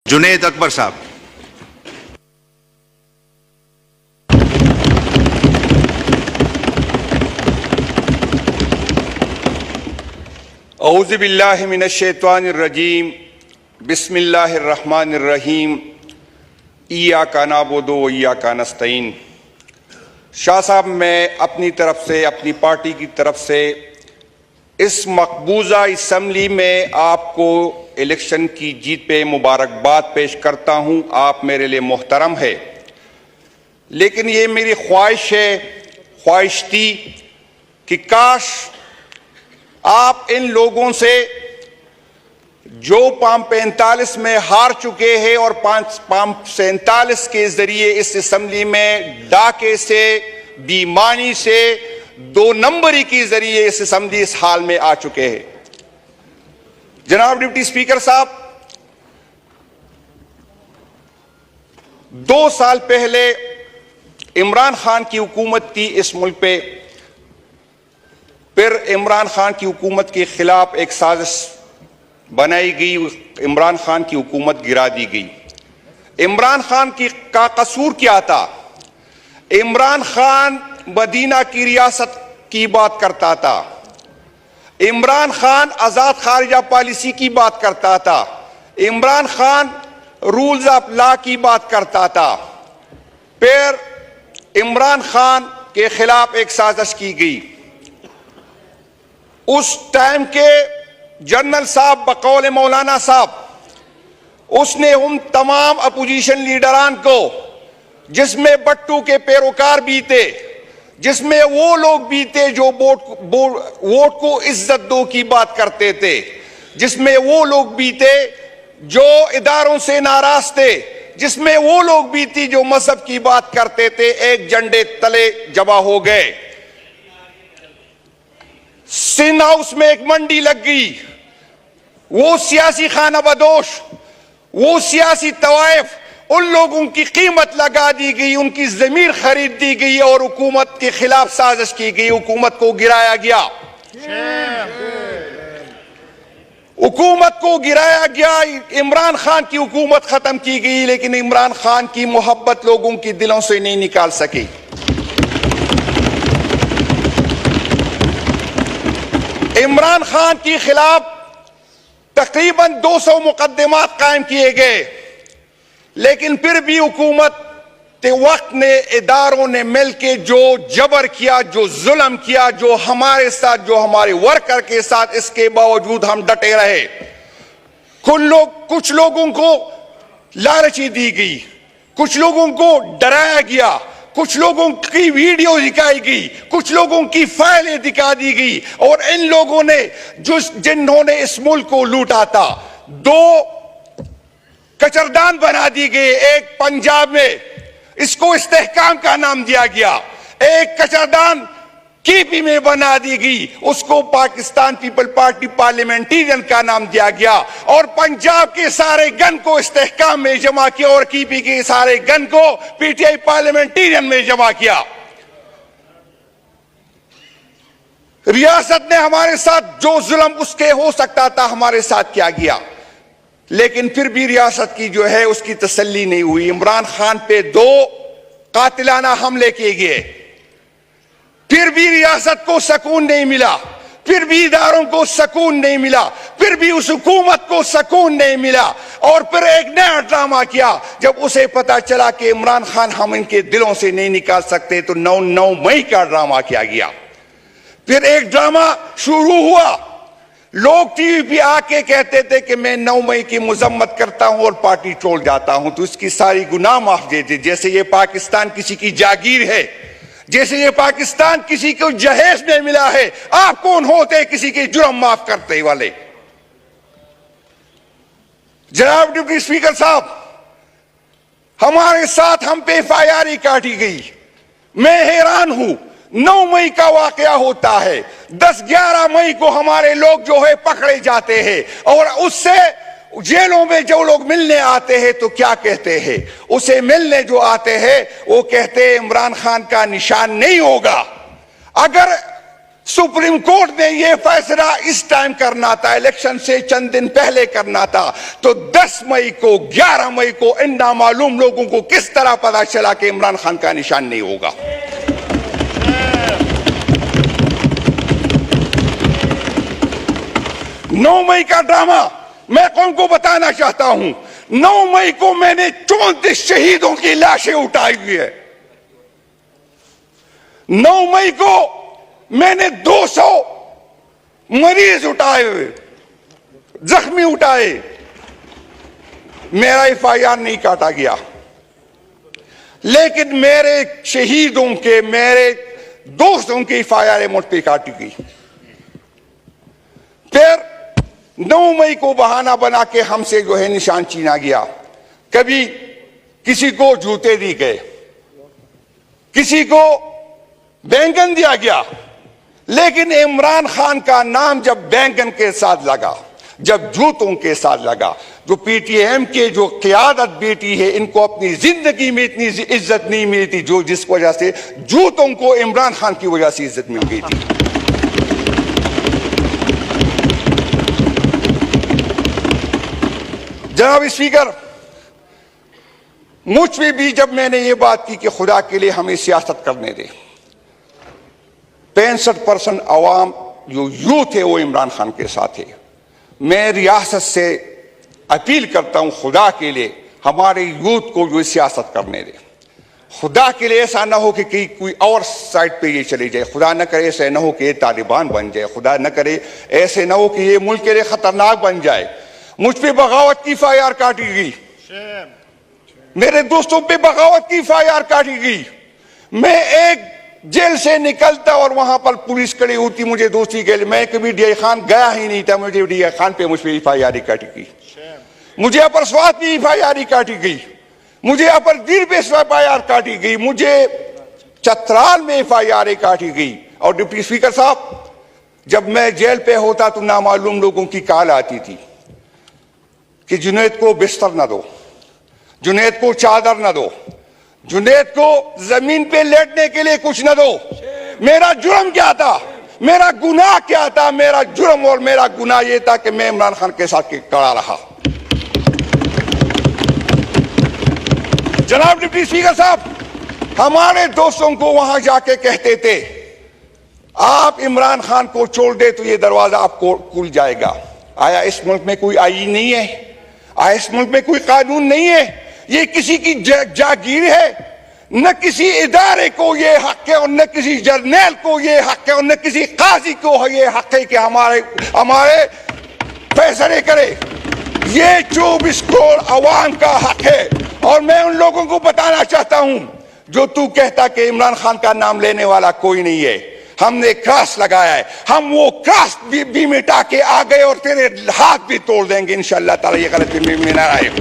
जुनेद अकबर साहब। औज़ु बिल्लाहि मिनश्शैतानिर्रजीम बिस्मिल्लाहिर्रहमानिर्रहीम इय्याका नअबुदु व इय्याका नस्तईन। शाह साहब, मैं अपनी तरफ से, अपनी पार्टी की तरफ से इस मकबूजा असम्बली में आपको इलेक्शन की जीत पे मुबारकबाद पेश करता हूं। आप मेरे लिए मोहतरम है, लेकिन ये मेरी ख्वाहिश थी कि काश आप इन लोगों से जो पाम 45 में हार चुके हैं और पाम 47 के जरिए इस असम्बली में डाके से, बेईमानी से, 2 नंबरी के जरिए इस असम्बली इस हाल में आ चुके हैं। जनाब डिप्टी स्पीकर साहब, 2 साल पहले इमरान खान की हुकूमत थी इस मुल्क पे। फिर इमरान खान की हुकूमत के खिलाफ एक साजिश बनाई गई, इमरान खान की हुकूमत गिरा दी गई। इमरान खान का कसूर क्या था? इमरान खान मदीना की रियासत की बात करता था, इमरान खान आजाद खारिजा पॉलिसी की बात करता था, Imran Khan rules of law की बात करता था। फिर इमरान खान के खिलाफ एक साजिश की गई। उस टाइम के जनरल साहब बकौल मौलाना साहब, उसने उन तमाम अपोजिशन लीडरान को, जिसमें बट्टू के पैरोकार भी थे, जिसमें वो लोग भी थे जो वोट को इज्जत दो की बात करते थे, जिसमें वो लोग भी थे जो इदारों से नाराज थे, जिसमें वो लोग भी थी जो मजहब की बात करते थे, एक झंडे तले जमा हो गए। सिंध हाउस में एक मंडी लग गई। वो सियासी खाना बदोश, वो सियासी तवाइफ, उन लोगों की कीमत लगा दी गई, उनकी जमीन खरीद दी गई और हुकूमत के खिलाफ साजिश की गई। हुकूमत को गिराया गया, हुकूमत को गिराया गया। इमरान खान की हुकूमत खत्म की गई, लेकिन इमरान खान की मोहब्बत लोगों के दिलों से नहीं निकाल सकी। इमरान खान के खिलाफ तकरीबन 200 मुकदमात कायम किए गए, लेकिन फिर भी हुकूमत के वक्त ने, इदारों ने मिलकर जो जबर किया, जो जुल्म किया, जो हमारे साथ, जो हमारे वर्कर के साथ, इसके बावजूद हम डटे रहे। कुछ लोगों को लालची दी गई, कुछ लोगों को डराया गया, कुछ लोगों की वीडियो दिखाई गई, कुछ लोगों की फाइलें दिखा दी गई, और इन लोगों ने जिन्होंने इस मुल्क को लूटा था, 2 कचरदान बना दी गई। एक पंजाब में इसको इस्तेहकाम का नाम दिया गया, एक कचरदान केपी में बना दी गई, उसको पाकिस्तान पीपल पार्टी पार्लियामेंटेरियन का नाम दिया गया, और पंजाब के सारे गन को इस्तेहकाम में जमा किया और केपी के सारे गन को पीटीआई पार्लियामेंटेरियन में जमा किया। रियासत ने हमारे साथ जो जुल्म उसके हो सकता था हमारे साथ किया गया, लेकिन फिर भी रियासत की जो है उसकी तसल्ली नहीं हुई। इमरान खान पे 2 कातिलाना हमले किए गए, फिर भी रियासत को सुकून नहीं मिला, फिर भी इदारों को सुकून नहीं मिला, फिर भी उस हुकूमत को सुकून नहीं मिला। और फिर एक नया ड्रामा किया। जब उसे पता चला कि इमरान खान हम इनके दिलों से नहीं निकाल सकते, तो 9 मई का ड्रामा किया गया। फिर एक ड्रामा शुरू हुआ। लोग टीवी पे आके कहते थे कि मैं 9 मई की मजम्मत करता हूं और पार्टी छोड़ जाता हूं, तो इसकी सारी गुनाह माफ देते, जैसे ये पाकिस्तान किसी की जागीर है, जैसे ये पाकिस्तान किसी को जहेज में मिला है। आप कौन होते किसी के जुर्म माफ करते वाले? जनाब डिप्टी स्पीकर साहब, हमारे साथ हम पे FIR काटी गई। मैं हैरान हूं, 9 मई का वाकया होता है, 10-11 मई को हमारे लोग जो है पकड़े जाते हैं, और उससे जेलों में जो लोग मिलने आते हैं तो क्या कहते हैं? उसे मिलने जो आते हैं वो कहते हैं इमरान खान का निशान नहीं होगा। अगर सुप्रीम कोर्ट ने यह फैसला इस टाइम करना था, इलेक्शन से चंद दिन पहले करना था, तो 10 मई को 11 मई को इन नामालूम लोगों को किस तरह पता चला कि इमरान खान का निशान नहीं होगा। 9 मई का ड्रामा मैं कौन को बताना चाहता हूं। 9 मई को मैंने 34 शहीदों की लाशें उठाई हुई है। 9 मई को मैंने 200 मरीज उठाए हुए, जख्मी उठाए, मेरा एफआईआर नहीं काटा गया, लेकिन मेरे शहीदों के, मेरे दोस्तों की एफआईआर मुझ पे काटी गई। फिर 9 मई को बहाना बना के हमसे जो है निशान छीना गया। कभी किसी को जूते दी गए, किसी को बैंगन दिया गया, लेकिन इमरान खान का नाम जब बैंगन के साथ लगा, जब जूतों के साथ लगा, जो पीटीएम के जो क़यादत बेटी है, इनको अपनी जिंदगी में इतनी इज्जत नहीं मिली थी, जो जिस वजह से जूतों को इमरान खान की वजह से इज्जत मिल गई थी। जनाब स्पीकर, मुझ पे भी जब मैंने ये बात की कि खुदा के लिए हमें सियासत करने दे, 65% अवाम जो यूथ है वो इमरान खान के साथ है। मैं रियासत से अपील करता हूं खुदा के लिए हमारे यूथ को जो सियासत करने दे। खुदा के लिए ऐसा ना हो कि कोई और साइड पे ये चली जाए, खुदा न करे ऐसे ना हो कि ये तालिबान बन जाए, खुदा न करे ऐसे ना हो कि ये मुल्क के लिए खतरनाक बन जाए। मुझ पे बगावत की एफआईआर काटी गई, मेरे दोस्तों पे बगावत की एफआईआर काटी गई। मैं एक जेल से निकलता और वहां पर पुलिस खड़ी होती मुझे दोस्ती के लिए, मैं कभी डीआई खान गया ही नहीं था, मुझे डीआई खान पे मुझ पे एफआईआर काटी गई, मुझे अपर स्वात की एफआईआर काटी गई, मुझे अपर दीर पे एफआईआर काटी गई, मुझे चतराल में एफआईआर काटी गई। और डिप्टी स्पीकर साहब, जब मैं जेल पे होता तो नामालूम लोगों की कॉल आती थी कि जुनैद को बिस्तर न दो, जुनैद को चादर न दो, जुनैद को जमीन पे लेटने के लिए कुछ न दो। मेरा जुर्म क्या था, मेरा गुनाह क्या था? मेरा जुर्म और मेरा गुनाह यह था कि मैं इमरान खान के साथ खड़ा रहा। जनाब डिप्टी स्पीकर साहब, हमारे दोस्तों को वहां जाके कहते थे आप इमरान खान को छोड़ दे तो ये दरवाजा आपको खुल जाएगा। आया इस मुल्क में कोई आईन नहीं है? आया इस मुल्क में कोई कानून नहीं है? ये किसी की जागीर है? न किसी इदारे को ये हक है और न किसी जर्नैल को ये हक है और न किसी काजी को ये हक है कि हमारे फैसले करे। ये 24 करोड़ अवाम का हक है। और मैं उन लोगों को बताना चाहता हूं जो तू कहता कि इमरान खान का नाम लेने वाला कोई नहीं है, हमने क्रॉस लगाया है, हम वो क्रॉस भी मिटा के आ गए और तेरे हाथ भी तोड़ देंगे इंशाअल्लाह ताला, ये गलती में ना आए।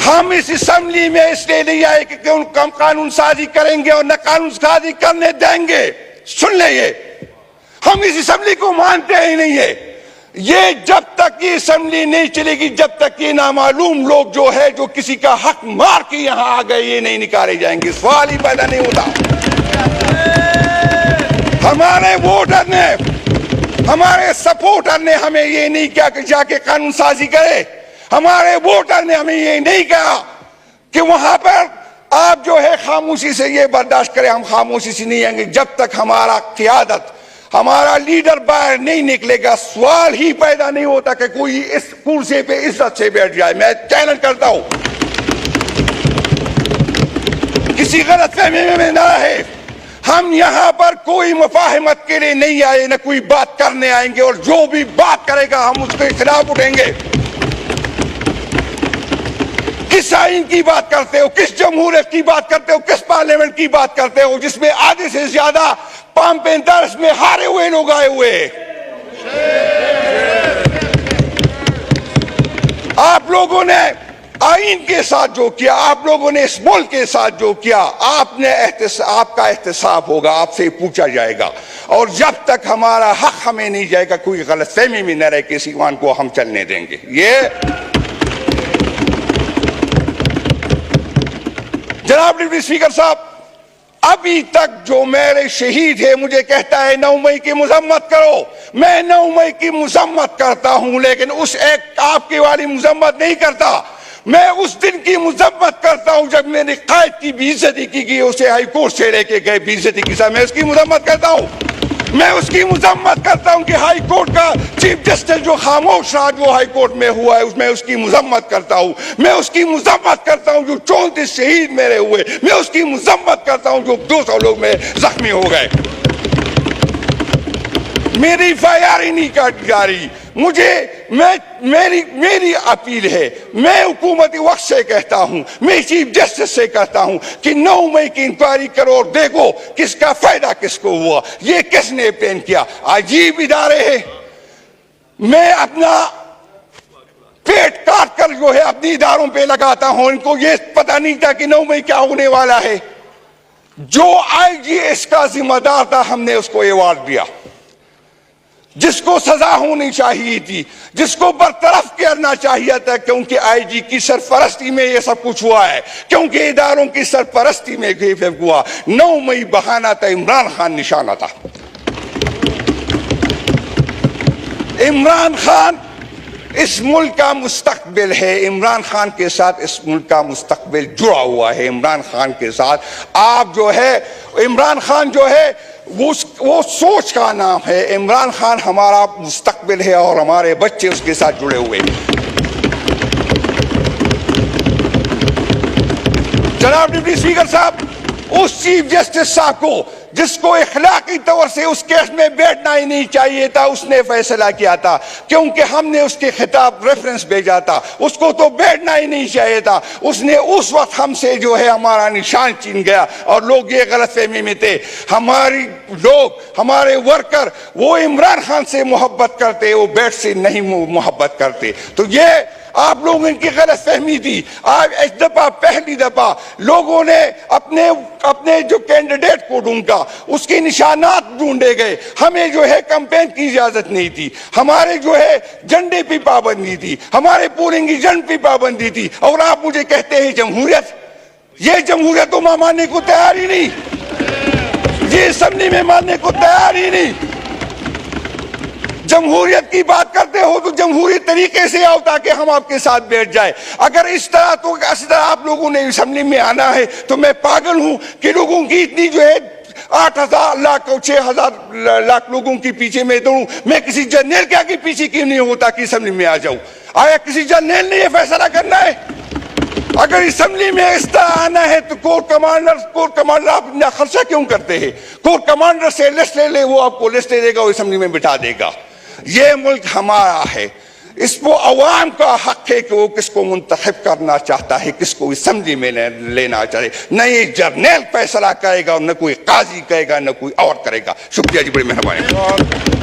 हम इस असेंबली में इसलिए नहीं आए कि हम कानून साजी करेंगे और न कानून साजी करने देंगे। सुन ले, ये हम इस असेंबली को मानते ही नहीं है। ये जब तक ये असेंबली नहीं चलेगी, जब तक ये नामालूम लोग जो है जो किसी का हक मार के यहां आ गए, ये नहीं निकाले जाएंगे। सवाल ही पैदा नहीं होता। हमारे वोटर ने, हमारे सपोर्टर ने हमें ये नहीं किया कि जाके कानून साजी करे। हमारे वोटर ने हमें ये नहीं कहा कि वहां पर आप जो है खामोशी से ये बर्दाश्त करें। हम खामोशी से नहीं आएंगे जब तक हमारा क़यादत, हमारा लीडर बाहर नहीं निकलेगा। सवाल ही पैदा नहीं होता कि कोई इस कुर्सी पे इज्जत से बैठ जाए। मैं चैलेंज करता हूं, किसी गलतफहमी में ना रहे। हम यहां पर कोई मुफाहमत के लिए नहीं आए, न कोई बात करने आएंगे, और जो भी बात करेगा हम उसके खिलाफ उठेंगे। किस आइन की बात करते हो, किस जमहूरियत की बात करते हो, किस पार्लियामेंट की बात करते हो जिसमें आधे से ज्यादा पाम पेंटर्स में हारे हुए लोग आए हुए हैं? आप लोगों ने आइन के साथ जो किया, आप लोगों ने इस मुल्क के साथ जो किया, आपका एहतसाब होगा, आपसे पूछा जाएगा। और जब तक हमारा हक हमें नहीं जाएगा, कोई गलतफहमी में न रहे कि इस ईमान को हम चलने देंगे। ये जनाब डिप्टी स्पीकर साहब, अभी तक जो मेरे शहीद है मुझे कहता है 9 मई की मजम्मत करो, मैं 9 मई की मजम्मत करता हूं, लेकिन उस एक आपकी वाली मजम्मत नहीं करता। मैं उस दिन की मजम्मत करता हूं जब मेरे कायद की बेइज्जती की गई, उसे हाई कोर्ट से लेके गए बेइज्जती के साथ, मैं उसकी मजम्मत करता हूं। मैं उसकी मजम्मत करता हूं कि हाई कोर्ट का चीफ जस्टिस जो खामोश रहा जो हाई कोर्ट में हुआ है, उसमें उसकी मजम्मत करता हूं। मैं उसकी मजम्मत करता हूं जो 34 शहीद मेरे हुए, मैं उसकी मजम्मत करता हूं जो 200 लोग में जख्मी हो गए। मेरी FIR ही नहीं काटी जा रही। मेरी अपील है, मैं हुकूमती वक्त से कहता हूं, मैं चीफ जस्टिस से कहता हूं कि 9 मई की इंक्वायरी करो और देखो किसका फायदा किसको हुआ, ये किसने प्लान किया। अजीब इदारे हैं। मैं अपना पेट काट कर जो है अपने इदारों पे लगाता हूं, इनको ये पता नहीं था कि 9 मई क्या होने वाला है। जो IG इसका जिम्मेदार था, हमने उसको अवार्ड दिया, जिसको सजा होनी चाहिए थी, जिसको बरतरफ करना चाहिए था, क्योंकि IG की सरपरस्ती में ये सब कुछ हुआ है, क्योंकि इदारों की सरपरस्ती में हुआ। 9 मई बहाना था, इमरान खान निशाना था। इमरान खान इस मुल्क का मुस्तकबिल है, इमरान खान के साथ इस मुल्क का मुस्तकबिल जुड़ा हुआ है। इमरान खान के साथ आप जो है, इमरान खान जो है वो सोच का नाम है। इमरान खान हमारा मुस्तकबिल है और हमारे बच्चे उसके साथ जुड़े हुए हैं। जनाब डिप्टी स्पीकर साहब, उस चीफ जस्टिस साहब को जिसको इखलाकी तौर से उस केस में बैठना ही नहीं चाहिए था, उसने फैसला किया था, क्योंकि हमने उसके खिताब रेफरेंस भेजा था, उसको तो बैठना ही नहीं चाहिए था। उसने उस वक्त हमसे जो है हमारा निशान छीन गया और लोग ये गलतफहमी में थे। हमारी लोग, हमारे वर्कर वो इमरान खान से मोहब्बत करते, वो बैठ से नहीं मोहब्बत करते। तो ये आप लोगों की गलत फहमी थी। आज इस दफा पहली दफा लोगों ने अपने जो कैंडिडेट को ढूंढा, उसके निशानात ढूंढे गए। हमें जो है कैंपेन की इजाजत नहीं थी, हमारे जो है झंडे पे पाबंदी थी, हमारे पोलिंग एजेंट पे पाबंदी थी, और आप मुझे कहते हैं जमहूरियत। ये जमहूरियत तो मानने को तैयार ही नहीं, ये असेंबली में मानने को तैयार ही नहीं। जमहूरियत की बात करते हो तो जमहूरी तरीके से आओ ताकि हम आपके साथ बैठ जाए। अगर इस तरह तो इस तरह आप लोगों ने असेंबली में आना है तो मैं पागल हूं कि लोगों की इतनी जो है 8,000 लाख और 6,000 लाख लोगों के पीछे मैं दौड़ूं। मैं किसी जर्नल क्या के पीछे क्यों नहीं होता कि असेंबली में आ जाऊं? आया किसी जर्नल ने यह फैसला करना है? अगर असेंबली में इस तरह आना है तो कोर कमांडर आप इतना खर्चा क्यों करते हैं? कोर कमांडर से लिस्ट ले ले, वो आपको लिस्ट दे देगा और असेंबली में बिठा देगा। ये मुल्क हमारा है, इसको अवाम का हक है कि वो किसको मुंतखब करना चाहता है, किसको असेंबली में लेना चाहे। न ये जर्नल फैसला करेगा और न कोई काजी करेगा, न कोई और करेगा। शुक्रिया जी, बड़ी मेहरबानी।